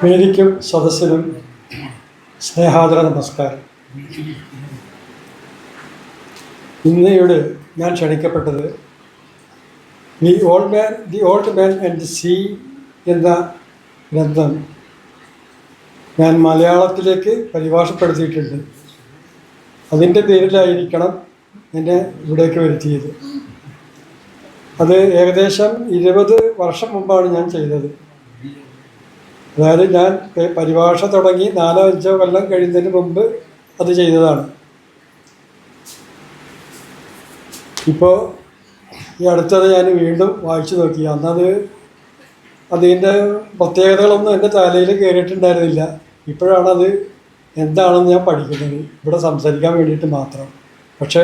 വേദിക്കും സദസ്സിനും സ്നേഹാദര നമസ്കാരം. ഇന്നയുടെ ഞാൻ ക്ഷണിക്കപ്പെട്ടത് the old man and the sea എന്ന ഗ്രന്ഥം ഞാൻ മലയാളത്തിലേക്ക് പരിഭാഷപ്പെടുത്തിയിട്ടുണ്ട്. അതിൻ്റെ പേരിലായിരിക്കണം എന്നെ ഇവിടേക്ക് വരുത്തിയത്. അത് ഏകദേശം 20 വർഷം മുമ്പാണ് ഞാൻ ചെയ്തത്. അതായത് ഞാൻ പരിഭാഷ തുടങ്ങി 4-5 കൊല്ലം കഴിയുന്നതിന് മുമ്പ് അത് ചെയ്തതാണ്. ഇപ്പോൾ ഈ അടുത്തത് ഞാൻ വീണ്ടും വായിച്ചു നോക്കി. അന്നത് അതിൻ്റെ പ്രത്യേകതകളൊന്നും എൻ്റെ തലയിൽ കയറിയിട്ടുണ്ടായിരുന്നില്ല. ഇപ്പോഴാണത് എന്താണെന്ന് ഞാൻ പഠിക്കുന്നത്, ഇവിടെ സംസാരിക്കാൻ വേണ്ടിയിട്ട് മാത്രം. പക്ഷേ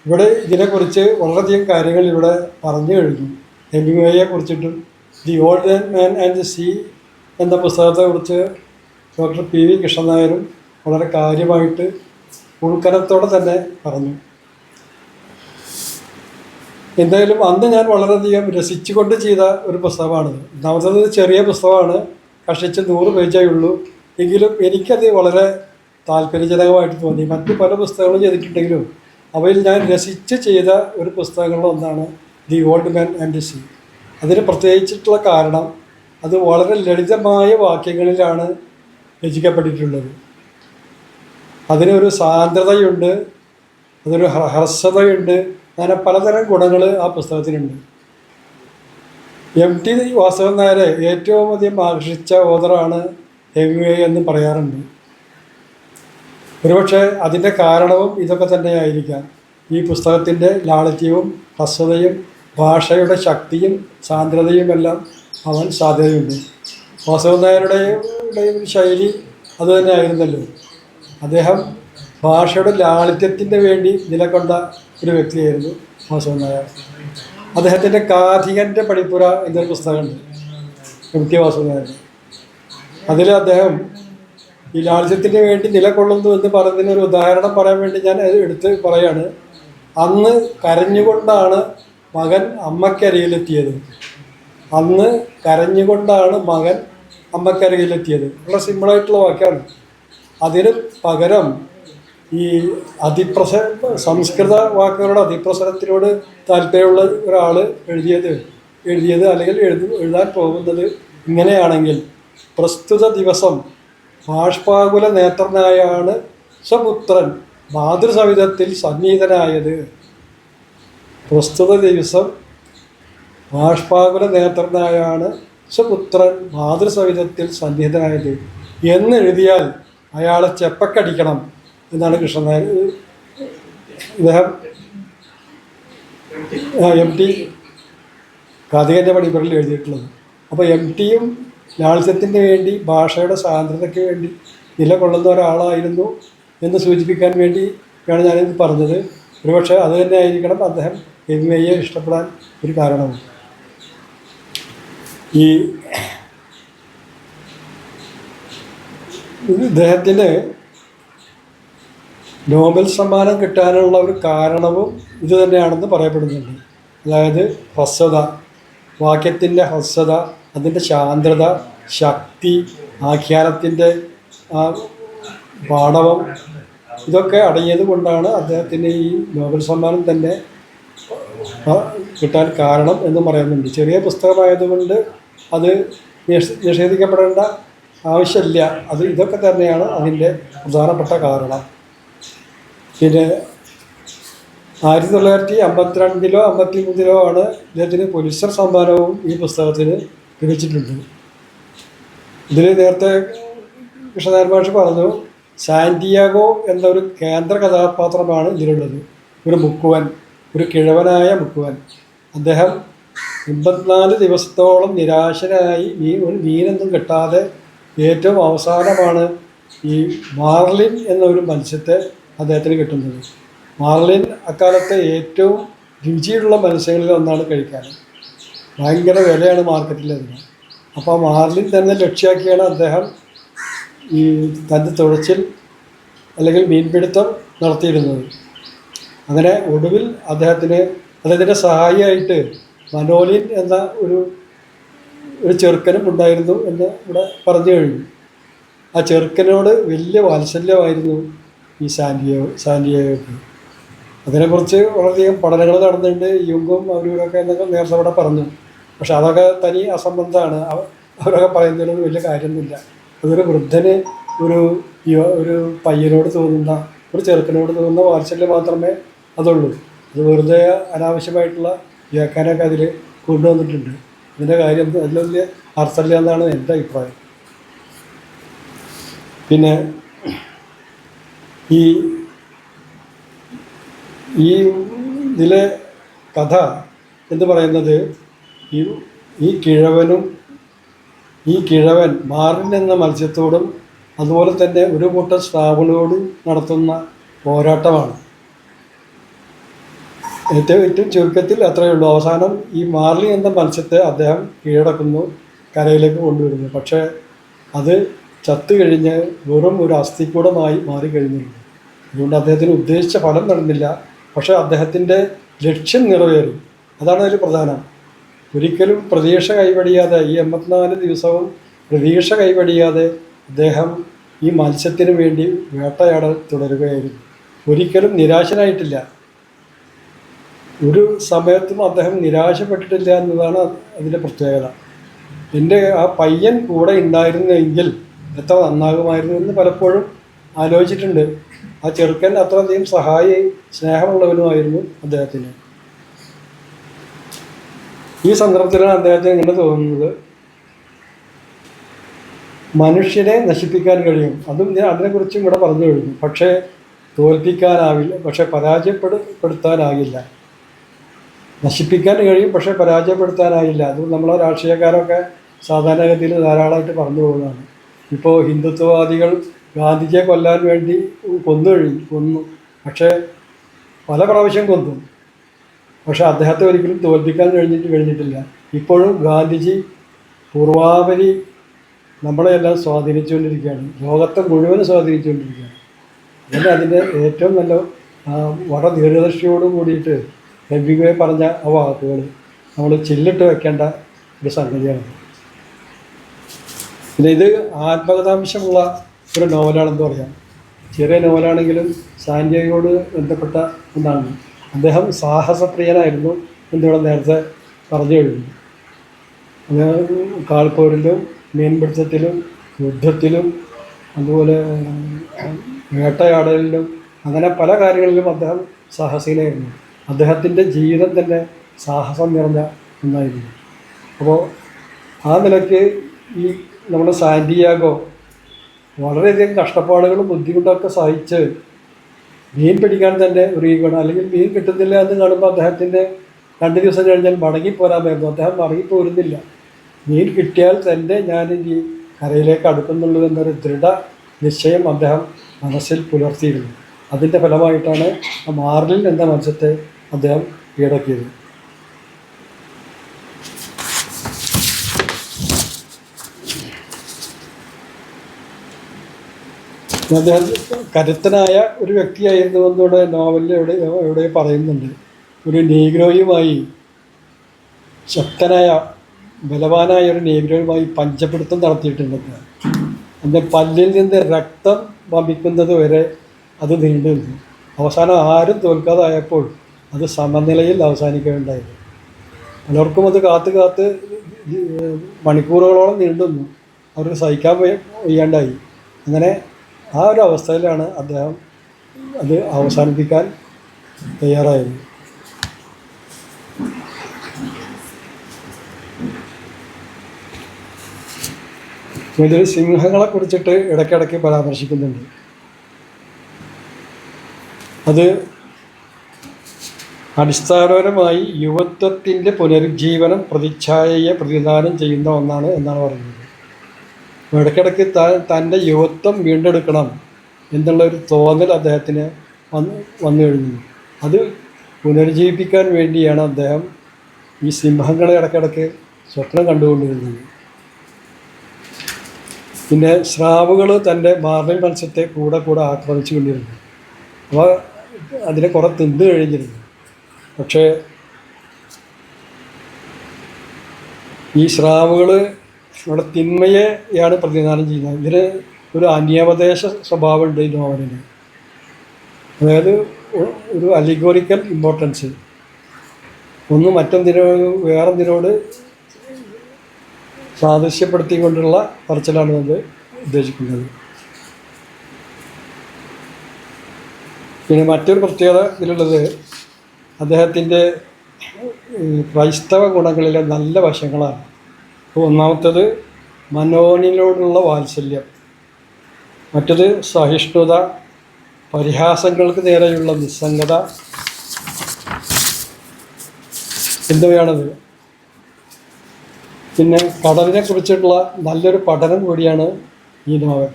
ഇവിടെ ഇതിനെക്കുറിച്ച് വളരെയധികം കാര്യങ്ങൾ ഇവിടെ പറഞ്ഞു കഴിഞ്ഞു. ഹെമിംഗ്വേയെ കുറിച്ചിട്ടും the old man and the sea എന്ന പുസ്തകത്തെക്കുറിച്ച് ഡോക്ടർ പി വി കൃഷ്ണൻ നായരും വളരെ കാര്യമായിട്ട് ഉൾക്കനത്തോടെ തന്നെ പറഞ്ഞു. എന്തായാലും അന്ന് ഞാൻ വളരെയധികം രസിച്ചുകൊണ്ട് ചെയ്ത ഒരു പുസ്തകമാണിത്. ഒന്നാമത്തത് ചെറിയ പുസ്തകമാണ്, കഷ്ടിച്ച് 100 പേജേ ഉള്ളൂ. എങ്കിലും എനിക്കത് വളരെ താല്പര്യജനകമായിട്ട് തോന്നി. മറ്റ് പല പുസ്തകങ്ങളും ചെയ്തിട്ടുണ്ടെങ്കിലും അവയിൽ ഞാൻ രസിച്ച് ചെയ്ത ഒരു പുസ്തകങ്ങളിൽ ഒന്നാണ് the old man and the see. അതിന് പ്രത്യേകിച്ചിട്ടുള്ള കാരണം അത് വളരെ ലളിതമായ വാക്യങ്ങളിലാണ് രചിക്കപ്പെട്ടിട്ടുള്ളത്. അതിനൊരു സാന്ദ്രതയുണ്ട്, അതൊരു ഹ്രസ്വതയുണ്ട്, അങ്ങനെ പലതരം ഗുണങ്ങൾ ആ പുസ്തകത്തിനുണ്ട്. MT വാസുദേവൻ നായരെ ഏറ്റവും അധികം ആകർഷിച്ച ഓഥറാണ് ഹെമിംഗ്വേ എന്ന് പറയാറുണ്ട്. ഒരുപക്ഷെ അതിൻ്റെ കാരണവും ഇതൊക്കെ തന്നെയായിരിക്കാം. ഈ പുസ്തകത്തിൻ്റെ ലാളിത്യവും ഹ്രസ്വതയും ഭാഷയുടെ ശക്തിയും സാന്ദ്രതയുമെല്ലാം അവൻ സാധ്യതയുണ്ട്. വാസുദേവൻ നായരുടെ ശൈലി അതുതന്നെ ആയിരുന്നല്ലോ. അദ്ദേഹം ഭാഷയുടെ ലാളിത്യത്തിൻ്റെ വേണ്ടി നിലകൊണ്ട ഒരു വ്യക്തിയായിരുന്നു വാസുദേവൻ നായർ. അദ്ദേഹത്തിൻ്റെ കാഥികൻ്റെ പടിപ്പുര എന്നൊരു പുസ്തകമുണ്ട് MT വാസുദേവൻ നായർ. അതിൽ അദ്ദേഹം ഈ ലാളിത്യത്തിന് വേണ്ടി നിലകൊള്ളുന്നു എന്ന് പറയുന്നതിനൊരു ഉദാഹരണം പറയാൻ വേണ്ടി ഞാൻ എടുത്ത് പറയാണ്. അന്ന് കരഞ്ഞുകൊണ്ടാണ് മകൻ അമ്മക്കരികിലെത്തിയത്. അന്ന് കരഞ്ഞുകൊണ്ടാണ് മകൻ അമ്മക്കരികിലെത്തിയത്. വളരെ സിമ്പിളായിട്ടുള്ള വാക്കാണ്. അതിന് പകരം ഈ സംസ്കൃത വാക്കുകളുടെ അതിപ്രസരത്തിനോട് താല്പര്യമുള്ള ഒരാൾ എഴുതിയത് അല്ലെങ്കിൽ എഴുതാൻ പോകുന്നത് ഇങ്ങനെയാണെങ്കിൽ, പ്രസ്തുത ദിവസം ബാഷ്പാകുല നേത്രനായാണ് സ്വപുത്രൻ മാതൃസവിധത്തിൽ സന്നിഹിതനായത്. പ്രസ്തുത ദിവസം ബാഷ്പാകുല നേത്രനായാണ് സ്വപുത്രൻ മാതൃസവിധത്തിൽ സന്നിഹിതനായത് എന്നെഴുതിയാൽ അയാളെ ചെപ്പക്കടിക്കണം എന്നാണ് കൃഷ്ണൻ നായർ ഇദ്ദേഹം MT കാഥികൻ്റെ പടിപ്പുരയിൽ എഴുതിയിട്ടുള്ളത്. അപ്പോൾ MTയും ലാളിത്യത്തിന് വേണ്ടി ഭാഷയുടെ സാന്ദ്രതയ്ക്ക് വേണ്ടി നിലകൊള്ളുന്ന ഒരാളായിരുന്നു എന്ന് സൂചിപ്പിക്കാൻ വേണ്ടിയാണ് ഞാനിത് പറഞ്ഞത്. ഒരുപക്ഷെ അത് തന്നെ ആയിരിക്കണം അദ്ദേഹം ഹെമിംഗ്വേയെ ഇഷ്ടപ്പെടാൻ ഒരു കാരണവും. ഈ ഇദ്ദേഹത്തിന് നോബൽ സമ്മാനം കിട്ടാനുള്ള ഒരു കാരണവും ഇത് തന്നെയാണെന്ന് പറയപ്പെടുന്നുണ്ട്. അതായത് ഹ്രസ്വത, വാക്യത്തിൻ്റെ ഹ്രസ്വത, അതിൻ്റെ ശാന്തത, ശക്തി, ആഖ്യാനത്തിൻ്റെ പാടവം, ഇതൊക്കെ അടങ്ങിയത് കൊണ്ടാണ് അദ്ദേഹത്തിന് ഈ നോബൽ സമ്മാനം തന്നെ കിട്ടാൻ കാരണം എന്നും പറയുന്നുണ്ട്. ചെറിയ പുസ്തകമായതുകൊണ്ട് അത് നിഷേധിക്കപ്പെടേണ്ട ആവശ്യമില്ല. ഇതൊക്കെ തന്നെയാണ് അതിൻ്റെ പ്രധാനപ്പെട്ട കാരണം. പിന്നെ 1952-ലോ 1953-ലോ ആണ് ഇദ്ദേഹത്തിന് പുലിത്സർ സമ്മാനവും ഈ പുസ്തകത്തിന് ലഭിച്ചിട്ടുണ്ട്. ഇതിൽ നേരത്തെ കൃഷ്ണനായർ മാഷ് പറഞ്ഞു, സാന്റിയാഗോ എന്നൊരു കേന്ദ്ര കഥാപാത്രമാണ് ഇതിലുള്ളത്. ഒരു മുക്കുവൻ, ഒരു കിഴവനായ മുക്കുവൻ. അദ്ദേഹം 84 ദിവസത്തോളം നിരാശനായി ഒരു മീനൊന്നും കിട്ടാതെ ഏറ്റവും അവസാനമാണ് ഈ മാർലിൻ എന്നൊരു മത്സ്യത്തെ അദ്ദേഹത്തിന് കിട്ടുന്നത്. മാർലിൻ അക്കാലത്തെ ഏറ്റവും രുചിയുള്ള മത്സ്യങ്ങളിൽ ഒന്നാണ് കഴിക്കാൻ. ഭയങ്കര വിലയാണ് മാർക്കറ്റിൽ അതിന്. അപ്പോൾ മാർലിൻ തന്നെ ലക്ഷ്യമാക്കിയാണ് അദ്ദേഹം ഈ തൻ്റെ തുഴച്ചിൽ അല്ലെങ്കിൽ മീൻപിടുത്തം നടത്തിയിരുന്നത്. അങ്ങനെ ഒടുവിൽ അദ്ദേഹത്തിൻ്റെ സഹായിയായിട്ട് മനോലിൻ എന്ന ഒരു ഒരു ചെറുക്കനും ഉണ്ടായിരുന്നു എന്ന് ഇവിടെ പറഞ്ഞു കഴിഞ്ഞു. ആ ചെറുക്കനോട് വലിയ വാത്സല്യമായിരുന്നു ഈ സാൻഡിയേഗോയ്ക്ക്. അതിനെക്കുറിച്ച് വളരെയധികം പഠനങ്ങൾ നടന്നിട്ടുണ്ട്. യുങ്ങും അവരൊക്കെ എന്നൊക്കെ നേരത്തെ ഇവിടെ പറഞ്ഞു. പക്ഷെ അതൊക്കെ തനി അസംബന്ധമാണ്. അവരൊക്കെ പറയുന്നതിലൊന്നും വലിയ കാര്യമൊന്നുമില്ല. അതൊരു വൃദ്ധന് ഒരു പയ്യനോട് തോന്നുന്ന, ഒരു ചെറുക്കനോട് തോന്നുന്ന വാത്സല്യം മാത്രമേ അതുള്ളൂ. അത് വെറുതെ അനാവശ്യമായിട്ടുള്ള വ്യാഖ്യാനമൊക്കെ അതിൽ കൊണ്ടുവന്നിട്ടുണ്ട്. ഇതിൻ്റെ കാര്യം അതിൽ വലിയ അർത്ഥമില്ല എന്നാണ് എൻ്റെ അഭിപ്രായം. പിന്നെ ഈ ഇതിലെ കഥ എന്ന് പറയുന്നത് ഈ കിഴവൻ മാറിൻ എന്ന മത്സ്യത്തോടും അതുപോലെ തന്നെ ഒരു കൂട്ടം സ്രാവുകളോടും നടത്തുന്ന പോരാട്ടമാണ്. ഏറ്റവും ചുരുക്കത്തിൽ അത്രയേ ഉള്ളൂ. അവസാനം ഈ മാർലി എന്ന മത്സ്യത്തെ അദ്ദേഹം കീഴടക്കുന്നു, കരയിലേക്ക് കൊണ്ടുവരുന്നു. പക്ഷേ അത് ചത്തു കഴിഞ്ഞ് വെറും ഒരു അസ്ഥിക്കൂടമായി മാറിക്കഴിഞ്ഞിരുന്നു. അതുകൊണ്ട് അദ്ദേഹത്തിന് ഉദ്ദേശിച്ച ഫലം നടന്നില്ല. പക്ഷേ അദ്ദേഹത്തിൻ്റെ ലക്ഷ്യം നിറവേറി. അതാണ് അതിൽ പ്രധാനം. ഒരിക്കലും പ്രതീക്ഷ കൈവടിയാതെ, ഈ 84 ദിവസവും പ്രതീക്ഷ കൈവടിയാതെ അദ്ദേഹം ഈ മത്സ്യത്തിന് വേണ്ടി വേട്ടയാടൽ തുടരുകയായിരുന്നു. ഒരിക്കലും നിരാശനായിട്ടില്ല. ഒരു സമയത്തും അദ്ദേഹം നിരാശപ്പെട്ടിട്ടില്ല എന്നതാണ് അതിൻ്റെ പ്രത്യേകത. എൻ്റെ ആ പയ്യൻ കൂടെ ഉണ്ടായിരുന്നെങ്കിൽ എത്ര നന്നാകുമായിരുന്നു എന്ന് പലപ്പോഴും ആലോചിച്ചിട്ടുണ്ട്. ആ ചെറുക്കൻ അത്രയധികം സ്നേഹമുള്ളവനുമായിരുന്നു അദ്ദേഹത്തിന്. ഈ സന്ദർഭത്തിലാണ് അദ്ദേഹത്തിന് ഇങ്ങനെ തോന്നുന്നത്, മനുഷ്യനെ നശിപ്പിക്കാൻ കഴിയും. അതും അതിനെക്കുറിച്ചും ഇവിടെ പറഞ്ഞു കഴിഞ്ഞു. പക്ഷേ തോൽപ്പിക്കാനാവില്ല, പക്ഷേ പരാജയപ്പെടുത്താനാകില്ല. നശിപ്പിക്കാൻ കഴിയും, പക്ഷേ പരാജയപ്പെടുത്താനായില്ല. അത് നമ്മളെ രാഷ്ട്രീയക്കാരൊക്കെ സാധാരണഗതിയിൽ ധാരാളമായിട്ട് പറഞ്ഞു പോകുന്നതാണ്. ഇപ്പോൾ ഹിന്ദുത്വവാദികൾ ഗാന്ധിജിയെ കൊല്ലാൻ വേണ്ടി കൊന്നു. പക്ഷേ പല പ്രാവശ്യം കൊന്നു. പക്ഷേ അദ്ദേഹത്തെ ഒരിക്കലും തോൽപ്പിക്കാൻ കഴിഞ്ഞിട്ടില്ല. ഇപ്പോഴും ഗാന്ധിജി പൂർവാപരി നമ്മളെല്ലാം സ്വാധീനിച്ചുകൊണ്ടിരിക്കുകയാണ്. ലോകത്തെ മുഴുവൻ സ്വാധീനിച്ചുകൊണ്ടിരിക്കുകയാണ്. അതിൻ്റെ ഏറ്റവും നല്ല വളരെ ദീർഘദർശിയോട് കൂടിയിട്ട് ഹെമിംഗ്വേ പറഞ്ഞ ആ വാക്കുകൾ നമ്മൾ ചില്ലിട്ട് വെക്കേണ്ട ഒരു സംഗതിയാണ്. പിന്നെ ഇത് ആത്മകഥാംശമുള്ള ഒരു നോവലാണെന്ന് പറയാം. ചെറിയ നോവലാണെങ്കിലും സാൻഡിയേഗോയോട് ബന്ധപ്പെട്ട ഒന്നാണ്. അദ്ദേഹം സാഹസപ്രിയനായിരുന്നു എന്നിവിടെ നേരത്തെ പറഞ്ഞു കഴിഞ്ഞു. കാൾപ്പോരിലും മീൻപിടുത്തത്തിലും യുദ്ധത്തിലും അതുപോലെ വേട്ടയാടലിലും അങ്ങനെ പല കാര്യങ്ങളിലും അദ്ദേഹം സാഹസികനായിരുന്നു. അദ്ദേഹത്തിൻ്റെ ജീവിതം തന്നെ സാഹസം നിറഞ്ഞ ഒന്നായിരുന്നു. അപ്പോൾ ആ നിലയ്ക്ക് ഈ നമ്മുടെ സാൻഡിയാഗോ വളരെയധികം കഷ്ടപ്പാടുകളും ബുദ്ധിമുട്ടൊക്കെ സഹിച്ച് മീൻ പിടിക്കാൻ തന്നെ ഒരുങ്ങുകയാണ്. അല്ലെങ്കിൽ മീൻ കിട്ടുന്നില്ല എന്ന് കാണുമ്പോൾ അദ്ദേഹത്തിൻ്റെ 2 ദിവസം കഴിഞ്ഞാൽ മടങ്ങിപ്പോരാമായിരുന്നു. അദ്ദേഹം മടങ്ങിപ്പോരുന്നില്ല. മീൻ കിട്ടിയാൽ തന്നെ ഞാൻ ഈ കരയിലേക്ക് അടുക്കുന്നുള്ളൂ എന്നൊരു ദൃഢ നിശ്ചയം അദ്ദേഹം മനസ്സിൽ പുലർത്തിയിരുന്നു. അതിൻ്റെ ഫലമായിട്ടാണ് ആ മാർലിൻ എന്ന മത്സ്യത്തെ അദ്ദേഹം കീഴടക്കിയത്. അദ്ദേഹം കരുത്തനായ ഒരു വ്യക്തിയായിരുന്നു എന്നൂടെ നോവലിൽ എവിടെ പറയുന്നുണ്ട്. ഒരു നീഗ്രോയുമായി, ശക്തനായ ബലവാനായ ഒരു നീഗ്രോയുമായി പഞ്ചപിടുത്തം നടത്തിയിട്ടുണ്ട്. അതിൻ്റെ പല്ലിൽ നിന്ന് രക്തം വമിക്കുന്നത് വരെ അത് നീണ്ടു നിന്നു. അവസാനം ആരും തോൽക്കാതായപ്പോൾ അത് സമനിലയിൽ അവസാനിക്കുകയുണ്ടായിരുന്നു. പലർക്കും അത് കാത്ത് മണിക്കൂറുകളോളം നീണ്ടുന്നു. അവർക്ക് സഹിക്കാൻ വയ്യാണ്ടായി. അങ്ങനെ ആ ഒരു അവസ്ഥയിലാണ് അദ്ദേഹം അത് അവസാനിപ്പിക്കാൻ തയ്യാറായത്. ഇതിൽ സിംഹങ്ങളെ കുറിച്ചിട്ട് ഇടയ്ക്കിടയ്ക്ക് പരാമർശിക്കുന്നുണ്ട്. അത് അടിസ്ഥാനപരമായി യുവത്വത്തിൻ്റെ പുനരുജ്ജീവനം പ്രതിച്ഛായയെ പ്രതിനിധാനം ചെയ്യുന്ന ഒന്നാണ് എന്നാണ് പറയുന്നത്. ഇടയ്ക്കിടയ്ക്ക് തൻ്റെ യുവത്വം വീണ്ടെടുക്കണം എന്നുള്ളൊരു തോന്നൽ അദ്ദേഹത്തിന് വന്നു കഴിഞ്ഞു. അത് പുനരുജ്ജീവിപ്പിക്കാൻ വേണ്ടിയാണ് അദ്ദേഹം ഈ സിംഹങ്ങളെ ഇടയ്ക്കിടയ്ക്ക് സ്വപ്നം കണ്ടുകൊണ്ടിരുന്നത്. പിന്നെ സ്രാവുകൾ തൻ്റെ മാർലിൻ മത്സ്യത്തെ കൂടെ ആക്രമിച്ചു കൊണ്ടിരുന്നു. അപ്പോൾ അതിനെ കുറേ തിന്നു കഴിഞ്ഞിരുന്നു. പക്ഷേ ഈ സ്രാവുകൾ ഇവിടെ തിന്മയെയാണ് പ്രതിനിധാനം ചെയ്യുന്നത്. ഇതിന് ഒരു അന്യാപദേശ സ്വഭാവമുണ്ട് ഈ നോവലിന്. അതായത് ഒരു അലിഗോറിക്കൽ ഇമ്പോർട്ടൻസ്. ഒന്ന് മറ്റൊന്നിനോട് വേറൊന്നിനോട് സാദൃശ്യപ്പെടുത്തിക്കൊണ്ടുള്ള പറച്ചിലാണ് നമ്മൾ ഉദ്ദേശിക്കുന്നത്. പിന്നെ മറ്റൊരു പ്രത്യേകത ഇതിലുള്ളത് അദ്ദേഹത്തിൻ്റെ ക്രൈസ്തവ ഗുണങ്ങളിലെ നല്ല വശങ്ങളാണ്. ഒന്നാമത്തേത് മനോനിനോടുള്ള വാത്സല്യം, മറ്റത് സഹിഷ്ണുത, പരിഹാസങ്ങൾക്ക് നേരെയുള്ള നിസ്സംഗത എന്നിവയാണത്. പിന്നെ കടലിനെ കുറിച്ചിട്ടുള്ള നല്ലൊരു പഠനം കൂടിയാണ് ഈ നോവൽ.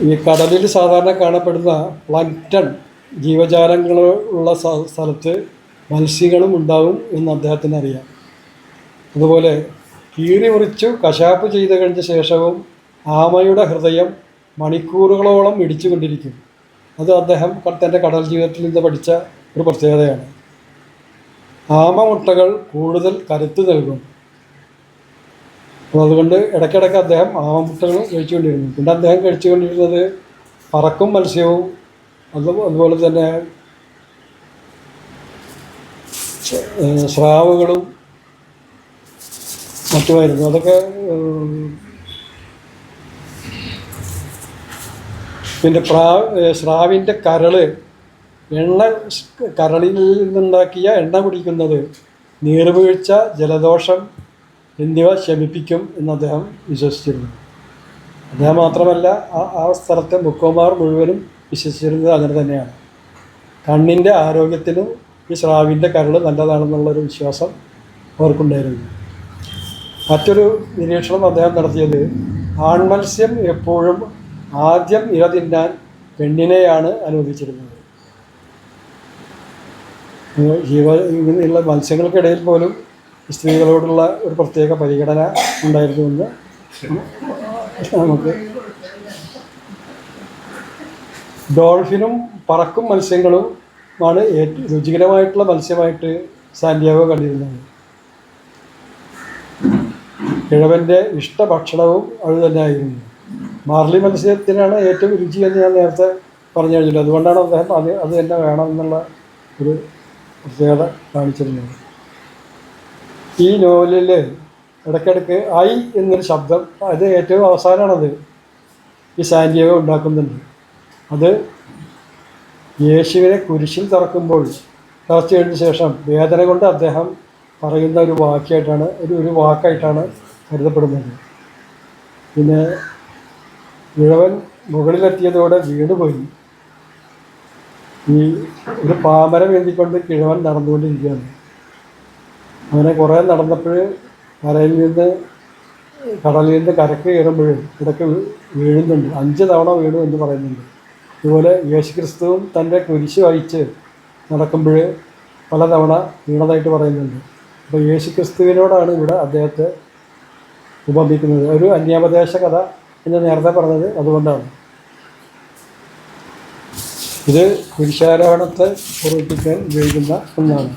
ഈ കടലിൽ സാധാരണ കാണപ്പെടുന്ന പ്ലാങ്ക്ടൺ ജീവജാലങ്ങളുള്ള സ്ഥലത്ത് മത്സ്യങ്ങളും ഉണ്ടാവും എന്ന് അദ്ദേഹത്തിന് അറിയാം. അതുപോലെ കീറി മുറിച്ചു കശാപ്പ് ചെയ്ത് കഴിഞ്ഞ ശേഷവും ആമയുടെ ഹൃദയം മണിക്കൂറുകളോളം ഇടിച്ചുകൊണ്ടിരിക്കും. അത് അദ്ദേഹം തൻ്റെ കടൽ ജീവിതത്തിൽ നിന്ന് പഠിച്ച ഒരു പ്രത്യേകതയാണ്. ആമ മുട്ടകൾ കൂടുതൽ കരുത്ത് നൽകും. അതുകൊണ്ട് ഇടയ്ക്കിടയ്ക്ക് അദ്ദേഹം ആമമുട്ടകൾ കഴിച്ചുകൊണ്ടിരുന്നു. പിന്നെ അദ്ദേഹം കഴിച്ചുകൊണ്ടിരുന്നത് പറക്കും മത്സ്യവും അതുപോലെ തന്നെ സ്രാവുകളും മറ്റുമായിരുന്നു. അതൊക്കെ പിന്നെ സ്രാവിൻ്റെ കരളിൽ നിന്നുണ്ടാക്കിയ എണ്ണ കുടിക്കുന്നത് നീർവീഴ്ച, ജലദോഷം എന്നിവ ശമിപ്പിക്കും എന്ന് അദ്ദേഹം വിശ്വസിച്ചിരുന്നു. അദ്ദേഹം മാത്രമല്ല, ആ സ്ഥലത്തെ മുക്കോമാർ മുഴുവനും വിശ്വസിച്ചിരുന്നത് അങ്ങനെ തന്നെയാണ്. കണ്ണിൻ്റെ ആരോഗ്യത്തിനും ഈ സ്രാവിൻ്റെ കരൾ നല്ലതാണെന്നുള്ളൊരു വിശ്വാസം അവർക്കുണ്ടായിരുന്നു. മറ്റൊരു നിരീക്ഷണം അദ്ദേഹം നടത്തിയത് ആൺമത്സ്യം എപ്പോഴും ആദ്യം ഇര തിന്നാൻ പെണ്ണിനെയാണ് അനുവദിച്ചിരുന്നത്. ഇങ്ങനെയുള്ള മത്സ്യങ്ങൾക്കിടയിൽ പോലും സ്ത്രീകളോടുള്ള ഒരു പ്രത്യേക പരിഗണന ഉണ്ടായിരുന്നുവെന്ന് നമുക്ക്. ഡോൾഫിനും പറക്കും മത്സ്യങ്ങളുമാണ് ഏറ്റവും രുചികരമായിട്ടുള്ള മത്സ്യമായിട്ട് സാന്റിയാഗോ കണ്ടിരുന്നത്. കിഴവൻ്റെ ഇഷ്ടഭക്ഷണവും അത് തന്നെയായിരുന്നു. മാർലി മത്സ്യത്തിനാണ് ഏറ്റവും രുചി എന്ന് ഞാൻ നേരത്തെ പറഞ്ഞു കഴിഞ്ഞില്ല. അതുകൊണ്ടാണ് അദ്ദേഹം അത് തന്നെ വേണമെന്നുള്ള ഒരു പ്രത്യേകത കാണിച്ചിരുന്നത്. ഈ നോവലിൽ ഇടയ്ക്കിടയ്ക്ക് ഐ എന്നൊരു ശബ്ദം, അത് ഏറ്റവും അവസാനമാണത് ഈ സാന്റിയാഗോ ഉണ്ടാക്കുന്നുണ്ട്. അത് യേശുവിനെ കുരിശിൽ തറച്ചു കഴിഞ്ഞ ശേഷം വേദന കൊണ്ട് അദ്ദേഹം പറയുന്ന ഒരു വാക്കായിട്ടാണ് കരുതപ്പെടുന്നത്. പിന്നെ ഇഴവൻ മുകളിലെത്തിയതോടെ വീണുപോയി. ഈ ഒരു പാമരം ഏന്തിക്കൊണ്ട് കിഴവൻ നടന്നുകൊണ്ടിരിക്കുകയാണ്. അങ്ങനെ കുറേ നടന്നപ്പോൾ കടലിൽ നിന്ന് കരക്ക് കയറുമ്പോൾ ഇടയ്ക്ക് വീഴുന്നുണ്ട്. 5 തവണ വീണു എന്ന് പറയുന്നുണ്ട്. അതുപോലെ യേശുക്രിസ്തുവും തൻ്റെ കുരിശ് വഹിച്ച് നടക്കുമ്പോൾ പലതവണ വീണതായിട്ട് പറയുന്നുണ്ട്. അപ്പോൾ യേശുക്രിസ്തുവിനോടാണ് ഇവിടെ അദ്ദേഹത്തെ ഉപമിക്കുന്നത്. ഒരു അന്യാപദേശ കഥ എന്ന് നേരത്തെ പറഞ്ഞത് അതുകൊണ്ടാണ്. ഇത് കുരിശാരോഹണത്തെ ഓർമ്മിപ്പിക്കാൻ ഉപയോഗിക്കുന്ന ഒന്നാണ്.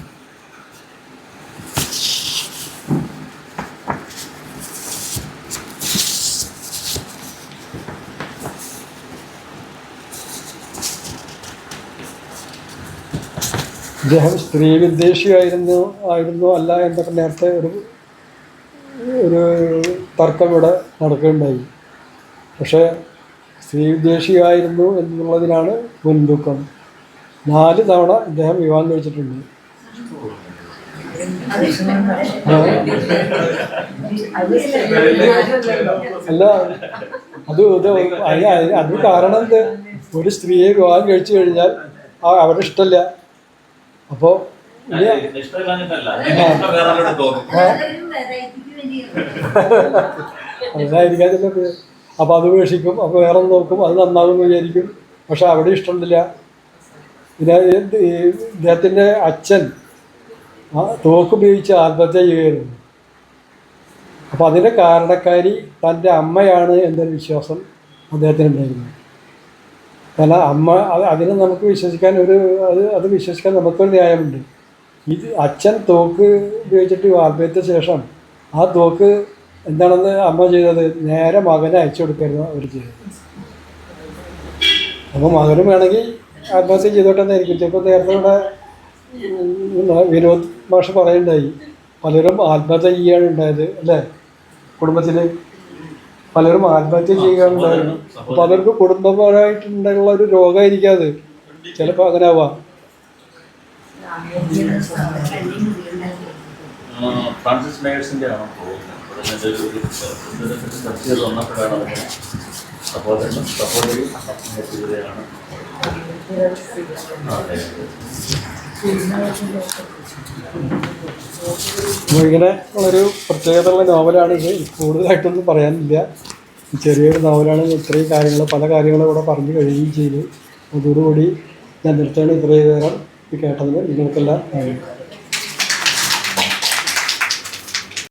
അദ്ദേഹം സ്ത്രീ വിദ്വേഷിയായിരുന്നു അല്ല എന്നൊക്കെ നേരത്തെ ഒരു തർക്കം ഇവിടെ നടക്കുകയുണ്ടായി. പക്ഷേ സ്ത്രീ വിദ്വേഷിയായിരുന്നു എന്നുള്ളതിനാണ് മുൻതൂക്കം. 4 തവണ അദ്ദേഹം വിവാഹം കഴിച്ചിട്ടുണ്ട്. അല്ല, അത് കാരണം എന്ത്? ഒരു സ്ത്രീയെ വിവാഹം കഴിച്ചു കഴിഞ്ഞാൽ അവരുടെ ഇഷ്ടമല്ല. അപ്പോൾ അതായിരിക്കാതില്ല. അപ്പോൾ അത് ഉപേക്ഷിക്കും, അപ്പോൾ വേറെ നോക്കും, അത് നന്നാകുമെന്ന് വിചാരിക്കും. പക്ഷെ അവിടെ ഇഷ്ടമില്ല. പിന്നെ ഇദ്ദേഹത്തിൻ്റെ അച്ഛൻ തോക്കുപയോഗിച്ച് ആത്മഹത്യ ചെയ്യുകയായിരുന്നു. അപ്പോൾ അതിൻ്റെ കാരണക്കാരി തൻ്റെ അമ്മയാണ് എന്നൊരു വിശ്വാസം അദ്ദേഹത്തിനുണ്ടായിരുന്നു. കാരണം അതിനെ നമുക്ക് വിശ്വസിക്കാൻ അത് വിശ്വസിക്കാൻ നമുക്കൊരു ന്യായമുണ്ട്. ഇത് അച്ഛൻ തോക്ക് ഉപയോഗിച്ചിട്ട് ആത്മഹത്യക്ക് ശേഷം ആ തോക്ക് എന്താണെന്ന് അമ്മ ചെയ്തത് നേരെ മകനെ അയച്ചു കൊടുക്കായിരുന്നു അവർ ചെയ്തത്. അപ്പോൾ മകനും വേണമെങ്കിൽ ആത്മഹത്യ ചെയ്തോട്ടെന്നായിരിക്കും. ചിലപ്പോൾ നേരത്തെ ഇവിടെ വിനോദ് മാഷ് പറയുണ്ടായി പലരും ആത്മഹത്യ ചെയ്യുകയാണ് ഉണ്ടായത് അല്ലേ, കുടുംബത്തിൽ പലരും ആത്മഹത്യ ചെയ്യുകയാണ് ഉണ്ടായത്. അപ്പോൾ അവർക്ക് കുടുംബപരമായിട്ടുള്ള ഒരു രോഗമായിരിക്കും അത്, ചിലപ്പോൾ അങ്ങനെ ആവാം. ഫ്രാൻസിസ് മേയേഴ്സിൻ്റെ ആണോ വന്നപ്പോഴാണ് സപ്പോർട്ട് ചെയ്തതാണ്. ഇങ്ങനെ ഉള്ളൊരു പ്രത്യേകതയുള്ള നോവലാണ് ഇത്. കൂടുതലായിട്ടൊന്നും പറയാനില്ല, ചെറിയൊരു നോവലാണ്. ഇത്രയും കാര്യങ്ങൾ പല കാര്യങ്ങളും ഇവിടെ പറഞ്ഞു കഴിയുകയും ചെയ്തു. അതോടുകൂടി ഞാൻ നിർത്തുകയാണ്. ഇത്രയും നേരം കേട്ടതിന് നിങ്ങൾക്കെല്ലാം